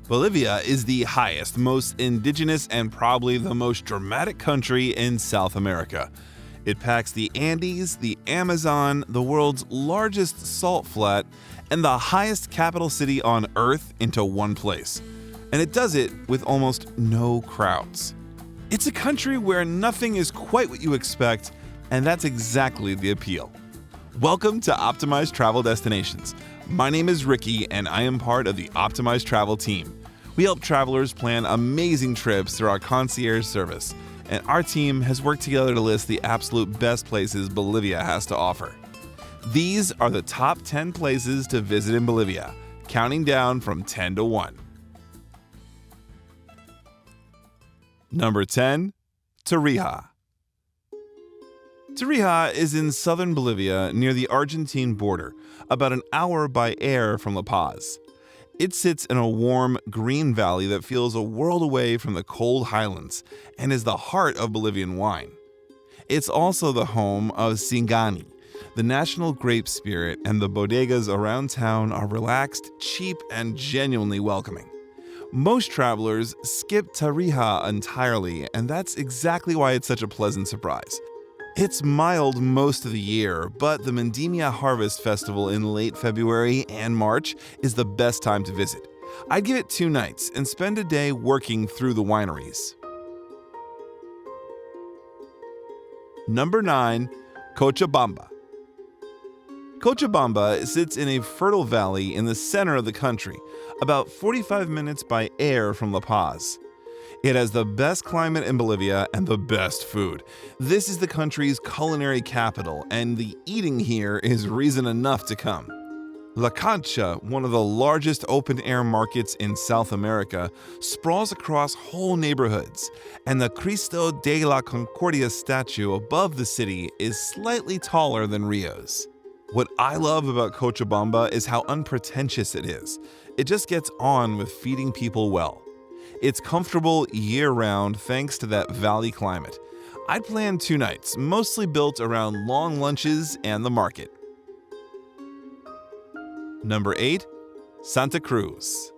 Bolivia is the highest, most indigenous, and probably the most dramatic country in South America. It packs the Andes, the Amazon, the world's largest salt flat, and the highest capital city on Earth into one place. And it does it with almost no crowds. It's a country where nothing is quite what you expect, and that's exactly the appeal. Welcome to Optimized Travel Destinations. My name is Ricky, and I am part of the Optimized Travel team. We help travelers plan amazing trips through our concierge service, and our team has worked together to list the absolute best places Bolivia has to offer. These are the top 10 places to visit in Bolivia, counting down from 10 to 1. Number 10. Tarija. Tarija is in southern Bolivia near the Argentine border, about an hour by air from La Paz. It sits in a warm, green valley that feels a world away from the cold highlands and is the heart of Bolivian wine. It's also the home of Singani, the national grape spirit, and the bodegas around town are relaxed, cheap, and genuinely welcoming. Most travelers skip Tarija entirely, and that's exactly why it's such a pleasant surprise. It's mild most of the year, but the Vendimia Harvest Festival in late February and March is the best time to visit. I'd give it 2 nights and spend a day working through the wineries. Number 9. Cochabamba. Cochabamba sits in a fertile valley in the center of the country, about 45 minutes by air from La Paz. It has the best climate in Bolivia and the best food. This is the country's culinary capital, and the eating here is reason enough to come. La Cancha, one of the largest open-air markets in South America, sprawls across whole neighborhoods, and the Cristo de la Concordia statue above the city is slightly taller than Rio's. What I love about Cochabamba is how unpretentious it is. It just gets on with feeding people well. It's comfortable year-round thanks to that valley climate. I'd plan 2 nights, mostly built around long lunches and the market. Number 8. Santa Cruz.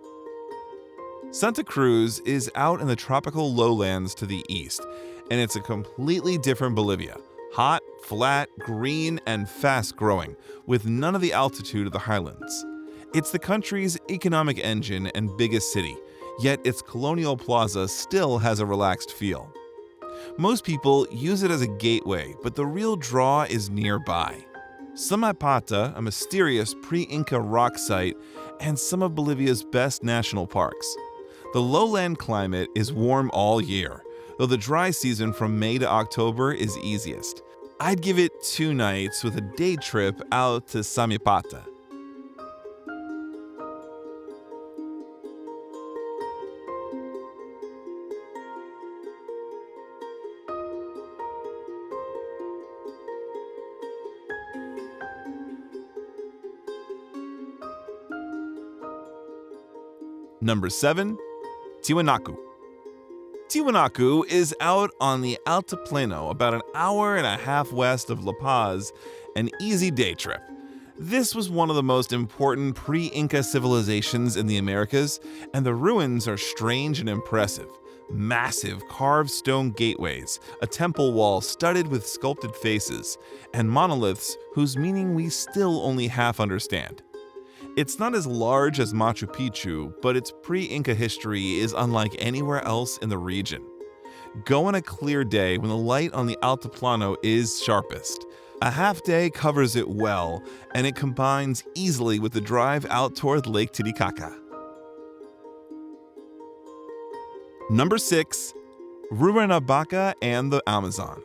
Santa Cruz is out in the tropical lowlands to the east, and it's a completely different Bolivia. Hot, flat, green, and fast-growing, with none of the altitude of the highlands. It's the country's economic engine and biggest city, yet its colonial plaza still has a relaxed feel. Most people use it as a gateway, but the real draw is nearby. Samaipata, a mysterious pre-Inca rock site, and some of Bolivia's best national parks. The lowland climate is warm all year, though the dry season from May to October is easiest. I'd give it 2 nights with a day trip out to Samaipata. Number 7. Tiwanaku. Tiwanaku is out on the Altiplano, about an hour and a half west of La Paz, an easy day trip. This was one of the most important pre-Inca civilizations in the Americas, and the ruins are strange and impressive. Massive carved stone gateways, a temple wall studded with sculpted faces, and monoliths whose meaning we still only half understand. It's not as large as Machu Picchu, but its pre-Inca history is unlike anywhere else in the region. Go on a clear day when the light on the Altiplano is sharpest. A half day covers it well, and it combines easily with the drive out toward Lake Titicaca. Number 6. Rurrenabaque and the Amazon.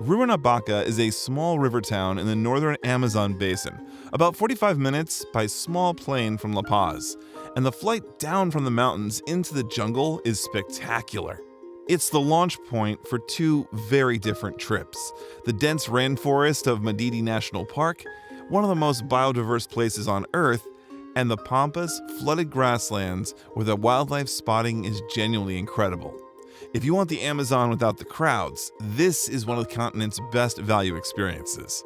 Rurrenabaque is a small river town in the northern Amazon basin, about 45 minutes by small plane from La Paz, and the flight down from the mountains into the jungle is spectacular. It's the launch point for 2 very different trips: the dense rainforest of Madidi National Park, one of the most biodiverse places on Earth, and the pampas, flooded grasslands where the wildlife spotting is genuinely incredible. If you want the Amazon without the crowds, this is one of the continent's best value experiences.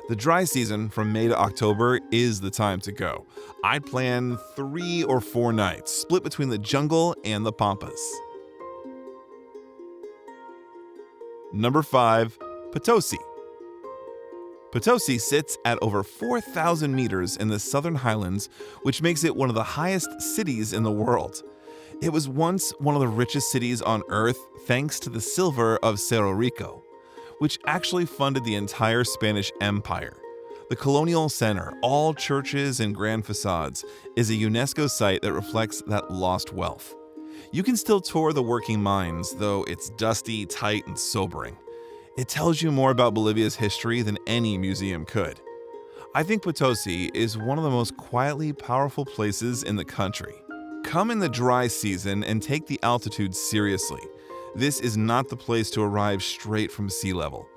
The dry season from May to October is the time to go. I'd plan 3 or 4 nights, split between the jungle and the pampas. Number 5. Potosí. Potosí sits at over 4,000 meters in the southern highlands, which makes it one of the highest cities in the world. It was once one of the richest cities on earth thanks to the silver of Cerro Rico, which actually funded the entire Spanish Empire. The colonial center, all churches and grand facades, is a UNESCO site that reflects that lost wealth. You can still tour the working mines, though it's dusty, tight, and sobering. It tells you more about Bolivia's history than any museum could. I think Potosí is one of the most quietly powerful places in the country. Come in the dry season and take the altitude seriously. This is not the place to arrive straight from sea level.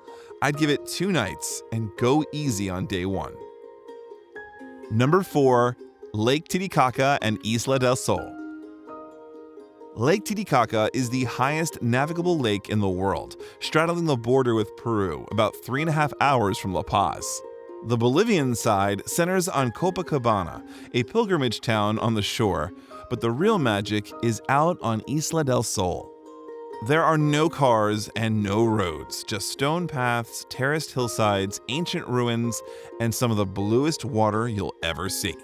I'd give it 2 nights and go easy on day 1. Number 4. Lake Titicaca and Isla del Sol. Lake Titicaca is the highest navigable lake in the world, straddling the border with Peru, about 3.5 hours from La Paz. The Bolivian side centers on Copacabana, a pilgrimage town on the shore, but the real magic is out on Isla del Sol. There are no cars and no roads, just stone paths, terraced hillsides, ancient ruins, and some of the bluest water you'll ever see.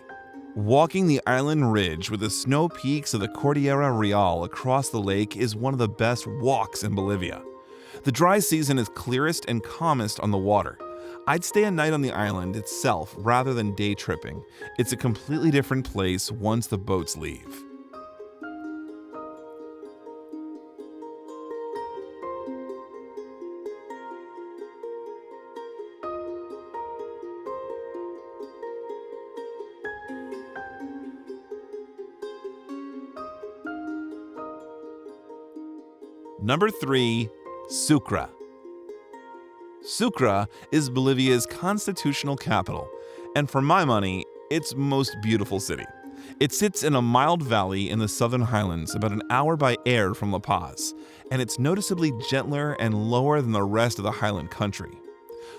Walking the island ridge with the snow peaks of the Cordillera Real across the lake is one of the best walks in Bolivia. The dry season is clearest and calmest on the water. I'd stay a night on the island itself rather than day tripping. It's a completely different place once the boats leave. Number 3. Sucre. Sucre is Bolivia's constitutional capital, and for my money, its most beautiful city. It sits in a mild valley in the southern highlands, about an hour by air from La Paz, and it's noticeably gentler and lower than the rest of the highland country.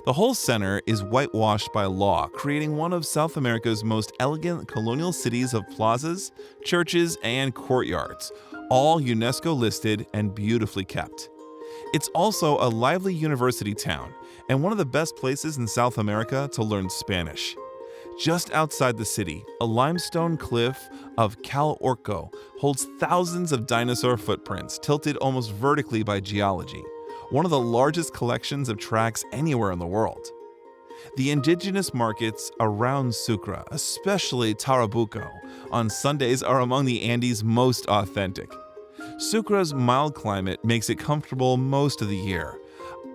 The whole center is whitewashed by law, creating one of South America's most elegant colonial cities of plazas, churches, and courtyards, all UNESCO listed and beautifully kept. It's also a lively university town and one of the best places in South America to learn Spanish. Just outside the city, a limestone cliff of Cal Orco holds thousands of dinosaur footprints tilted almost vertically by geology, one of the largest collections of tracks anywhere in the world. The indigenous markets around Sucre, especially Tarabuco, on Sundays are among the Andes' most authentic. Sucre's mild climate makes it comfortable most of the year.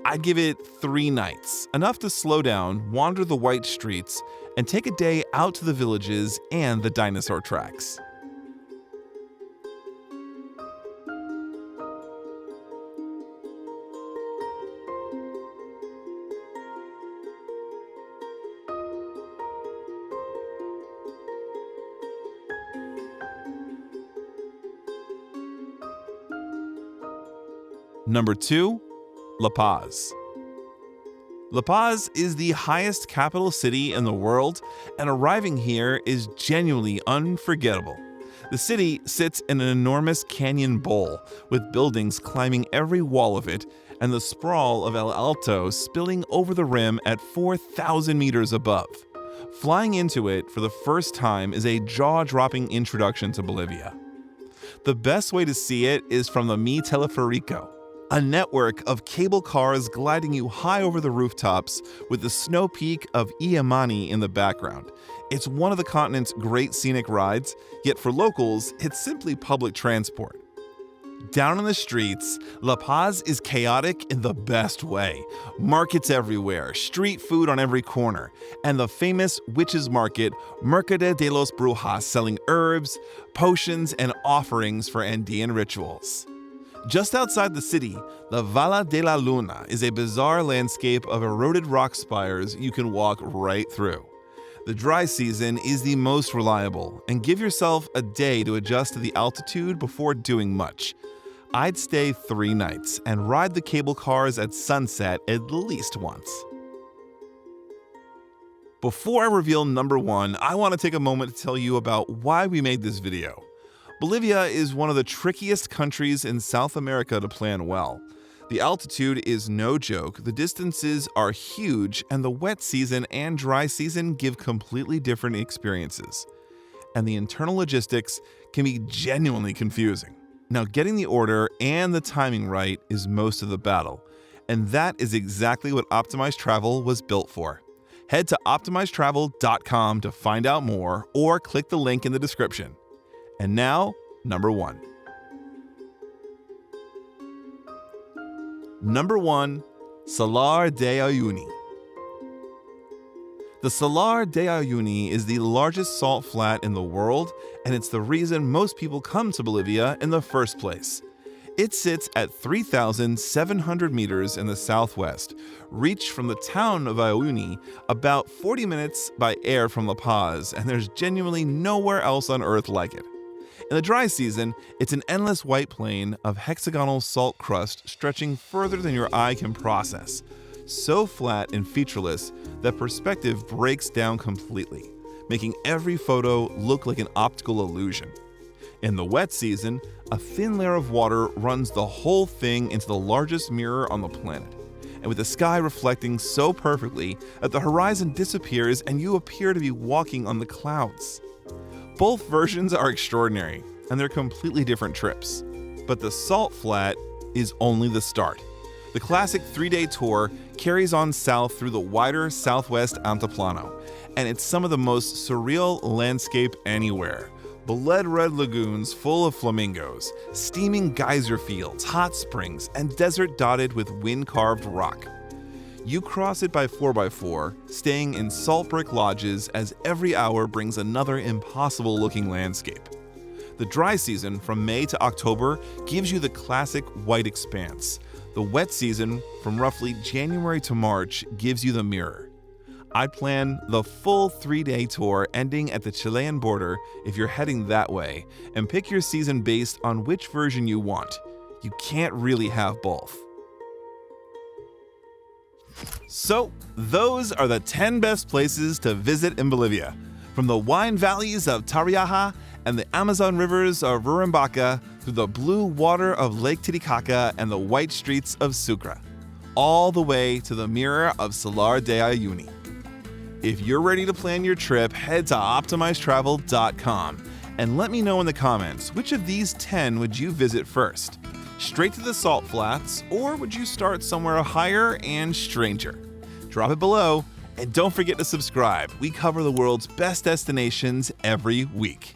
I'd give it 3 nights, enough to slow down, wander the white streets, and take a day out to the villages and the dinosaur tracks. Number 2. La Paz. La Paz is the highest capital city in the world, and arriving here is genuinely unforgettable. The city sits in an enormous canyon bowl, with buildings climbing every wall of it, and the sprawl of El Alto spilling over the rim at 4,000 meters above. Flying into it for the first time is a jaw-dropping introduction to Bolivia. The best way to see it is from the Mi Teleferico, a network of cable cars gliding you high over the rooftops with the snow peak of Uyuni in the background. It's one of the continent's great scenic rides, yet for locals, it's simply public transport. Down in the streets, La Paz is chaotic in the best way. Markets everywhere, street food on every corner, and the famous witches' market, Mercado de los Brujas, selling herbs, potions, and offerings for Andean rituals. Just outside the city, the Vala de la Luna is a bizarre landscape of eroded rock spires you can walk right through. The dry season is the most reliable, and give yourself a day to adjust to the altitude before doing much. I'd stay 3 nights and ride the cable cars at sunset at least once. Before I reveal number 1, I want to take a moment to tell you about why we made this video. Bolivia is one of the trickiest countries in South America to plan well. The altitude is no joke, the distances are huge, and the wet season and dry season give completely different experiences. And the internal logistics can be genuinely confusing. Now, getting the order and the timing right is most of the battle, and that is exactly what Optimized Travel was built for. Head to optimizedtravel.com to find out more, or click the link in the description. And now, number 1. Number 1, Salar de Uyuni. The Salar de Uyuni is the largest salt flat in the world, and it's the reason most people come to Bolivia in the first place. It sits at 3,700 meters in the southwest, reached from the town of Uyuni about 40 minutes by air from La Paz, and there's genuinely nowhere else on Earth like it. In the dry season, it's an endless white plain of hexagonal salt crust stretching further than your eye can process, so flat and featureless that perspective breaks down completely, making every photo look like an optical illusion. In the wet season, a thin layer of water runs the whole thing into the largest mirror on the planet, and with the sky reflecting so perfectly that the horizon disappears and you appear to be walking on the clouds. Both versions are extraordinary, and they're completely different trips. But the salt flat is only the start. The classic 3-day tour carries on south through the wider southwest Altiplano, and it's some of the most surreal landscape anywhere. Blood-red lagoons full of flamingos, steaming geyser fields, hot springs, and desert dotted with wind-carved rock. You cross it by 4x4, staying in salt brick lodges as every hour brings another impossible-looking landscape. The dry season, from May to October, gives you the classic white expanse. The wet season, from roughly January to March, gives you the mirror. I'd plan the full 3-day tour ending at the Chilean border if you're heading that way, and pick your season based on which version you want. You can't really have both. So, those are the 10 best places to visit in Bolivia. From the wine valleys of Tarija and the Amazon rivers of Rurrenabaque to the blue water of Lake Titicaca and the white streets of Sucre, all the way to the mirror of Salar de Uyuni. If you're ready to plan your trip, head to optimizedtravel.com and let me know in the comments which of these 10 would you visit first. Straight to the salt flats, or would you start somewhere higher and stranger? Drop it below, and don't forget to subscribe. We cover the world's best destinations every week.